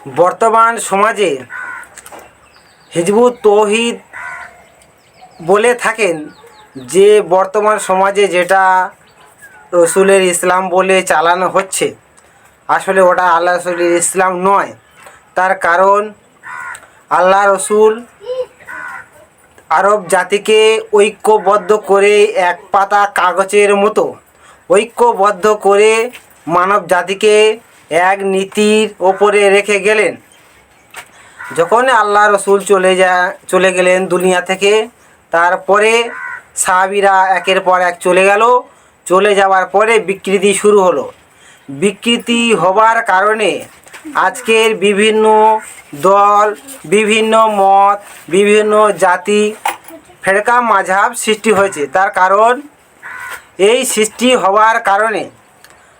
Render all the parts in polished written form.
বর্তমান সমাজে হিজবুত তৌহিদ বলে থাকেন যে বর্তমান সমাজে যেটা রসুলের ইসলাম বলে চালানো হচ্ছে, আসলে ওটা আল্লাহ রসুলের ইসলাম নয়। তার কারণ আল্লাহ রসুল আরব জাতিকে ঐক্যবদ্ধ করে এক পাতা কাগজের মতো ঐক্যবদ্ধ করে মানব জাতিকে এক নীতির ওপরে রেখে গেলেন। যখন আল্লাহ রসুল চলে গেলেন দুনিয়া থেকে, তারপরে সাহাবীরা একের পর এক চলে যাওয়ার পরে বিকৃতি শুরু হলো। বিকৃতি হবার কারণে আজকের বিভিন্ন দল, বিভিন্ন মত, বিভিন্ন জাতি, ফেরকা মাযহাব সৃষ্টি হয়েছে। তার কারণ এই সৃষ্টি হওয়ার কারণে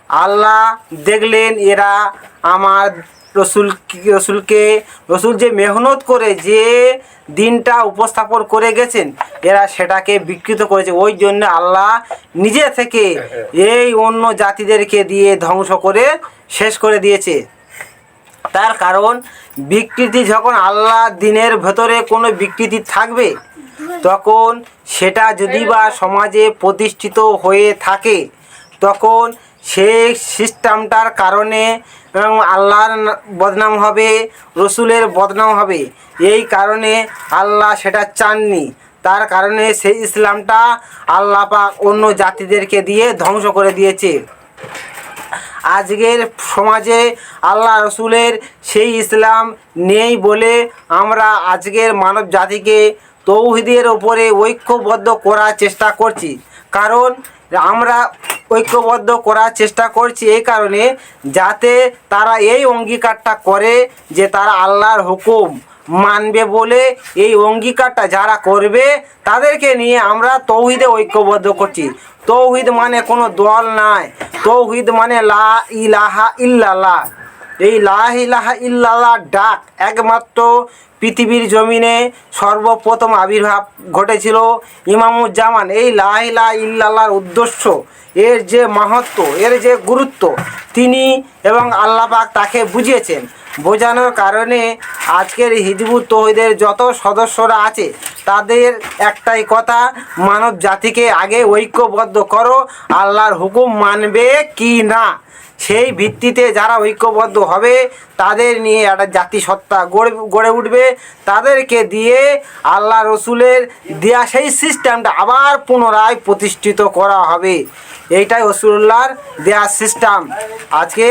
আল্লাহ দেখলেন এরা আমার রসুল যে মেহনত করে যে দিনটা উপস্থাপন করে গেছেন, এরা সেটাকে বিকৃত করেছে। ওই জন্য আল্লাহ নিজে থেকে এই অন্য জাতিদেরকে দিয়ে ধ্বংস করে শেষ করে দিয়েছে। তার কারণ বিকৃতি, যখন আল্লাহ দিনের ভেতরে কোনো বিকৃতি থাকবে, তখন সেটা যদি বা সমাজে প্রতিষ্ঠিত হয়ে থাকে, তখন সেই সিস্টেমটার কারণে আল্লাহর বদনাম হবে, রসুলের বদনাম হবে। এই কারণে আল্লাহ সেটা চাননি। তার কারণে সেই ইসলামটা আল্লাহ পাক অন্য জাতিদেরকে দিয়ে ধ্বংস করে দিয়েছে। আজকের সমাজে আল্লাহ রসুলের সেই ইসলাম নেই বলে আমরা আজকের মানব জাতিকে তৌহিদের ওপরে ঐক্যবদ্ধ করার চেষ্টা করছি। কারণ আমরা ঐক্যবদ্ধ করার চেষ্টা করছি এই কারণে, যাতে তারা এই অঙ্গীকারটা করে যে তারা আল্লাহর হুকুম মানবে। বলে এই অঙ্গীকারটা যারা করবে তাদেরকে নিয়ে আমরা তৌহিদে ঐক্যবদ্ধ করছি। তৌহিদ মানে কোনো দল নয়, তৌহিদ মানে লা ইলাহা ইল্লাল্লাহ। এই লা ইলাহা ইল্লাল্লাহ ডাক একমাত্র পৃথিবীর জমিনে সর্বপ্রথম আবির্ভাব ঘটেছিল ইমামুজ্জামান। এই লা ইলাহা ইল্লাল্লাহর উদ্দেশ্য, এর যে মাহাত্ম্য, এর যে গুরুত্ব, তিনি এবং আল্লাহ পাক তাকে বুঝিয়েছেন। বোঝানোর কারণে আজকের হিজবুত তৌহিদের যত সদস্যরা আছে তাদের একটাই কথা, মানব জাতিকে আগে ঐক্যবদ্ধ করো, আল্লাহর হুকুম মানবে কি না। সেই ভিত্তিতে যারা ঐক্যবদ্ধ হবে তাদের নিয়ে একটা জাতিসত্তা গড়ে উঠবে। তাদেরকে দিয়ে আল্লাহ রসুলের দেয়া সেই সিস্টেমটা আবার পুনরায় প্রতিষ্ঠিত করা হবে। এইটাই রাসূলুল্লাহর দেয়া সিস্টেম। আজকে